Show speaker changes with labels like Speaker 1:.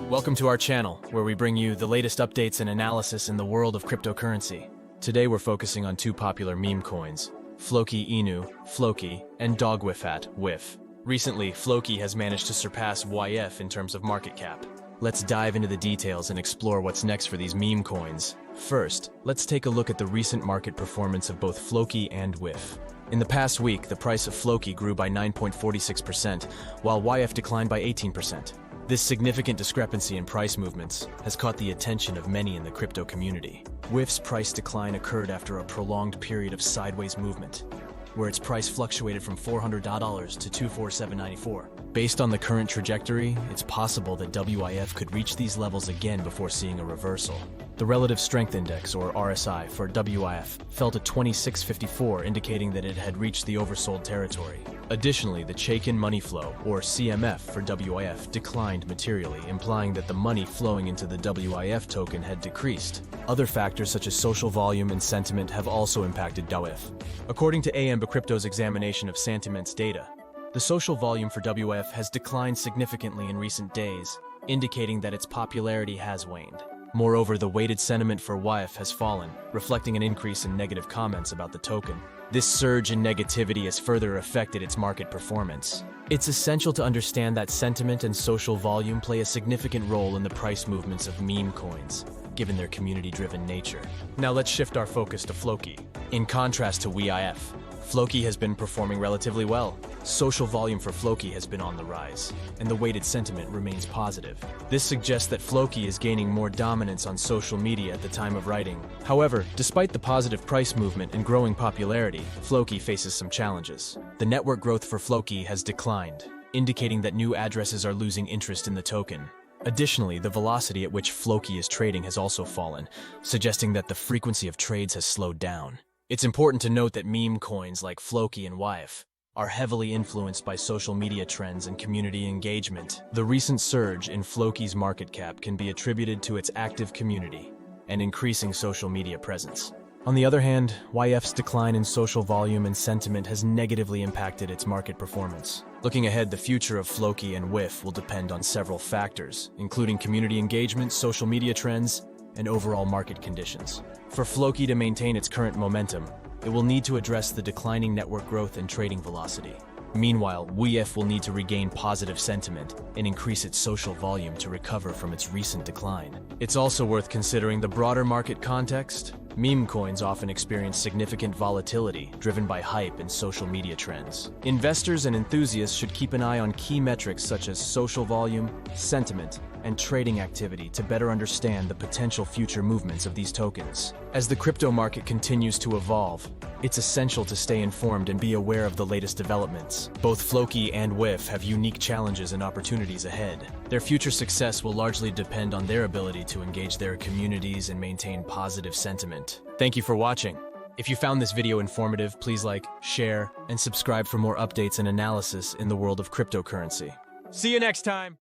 Speaker 1: Welcome to our channel, where we bring you the latest updates and analysis in the world of cryptocurrency. Today we're focusing on two popular meme coins, Floki Inu, Floki, and Dogwifhat, WIF. Recently, Floki has managed to surpass WIF in terms of market cap. Let's dive into the details and explore what's next for these meme coins. First, let's take a look at the recent market performance of both Floki and WIF. In the past week, the price of Floki grew by 9.46%, while WIF declined by 18%. This significant discrepancy in price movements has caught the attention of many in the crypto community. WIF's price decline occurred after a prolonged period of sideways movement, where its price fluctuated from $400 to $247.94. Based on the current trajectory, it's possible that WIF could reach these levels again before seeing a reversal. The Relative Strength Index, or RSI, for WIF fell to 2654, indicating that it had reached the oversold territory. Additionally, the Chaikin Money Flow, or CMF, for WIF declined materially, implying that the money flowing into the WIF token had decreased. Other factors such as social volume and sentiment have also impacted WIF. According to AM Crypto's examination of sentiment's data, the social volume for WIF has declined significantly in recent days, indicating that its popularity has waned. Moreover, the weighted sentiment for WIF has fallen, reflecting an increase in negative comments about the token. This surge in negativity has further affected its market performance. It's essential to understand that sentiment and social volume play a significant role in the price movements of meme coins, given their community-driven nature. Now let's shift our focus to Floki. In contrast to WIF, Floki has been performing relatively well. Social volume for Floki has been on the rise, and the weighted sentiment remains positive. This suggests that Floki is gaining more dominance on social media at the time of writing. However, despite the positive price movement and growing popularity, Floki faces some challenges. The network growth for Floki has declined, indicating that new addresses are losing interest in the token. Additionally, the velocity at which Floki is trading has also fallen, suggesting that the frequency of trades has slowed down. It's important to note that meme coins like Floki and WIF are heavily influenced by social media trends and community engagement. The recent surge in Floki's market cap can be attributed to its active community and increasing social media presence. On the other hand, WIF's decline in social volume and sentiment has negatively impacted its market performance. Looking ahead, the future of Floki and WIF will depend on several factors, including community engagement, social media trends, and overall market conditions. For Floki to maintain its current momentum, it will need to address the declining network growth and trading velocity. Meanwhile, WIF will need to regain positive sentiment and increase its social volume to recover from its recent decline. It's also worth considering the broader market context. Meme coins often experience significant volatility, driven by hype and social media trends. Investors and enthusiasts should keep an eye on key metrics such as social volume, sentiment, and trading activity to better understand the potential future movements of these tokens. As the crypto market continues to evolve, it's essential to stay informed and be aware of the latest developments. Both Floki and WIF have unique challenges and opportunities ahead. Their future success will largely depend on their ability to engage their communities and maintain positive sentiment. Thank you for watching. If you found this video informative, please like, share, and subscribe for more updates and analysis in the world of cryptocurrency. See you next time!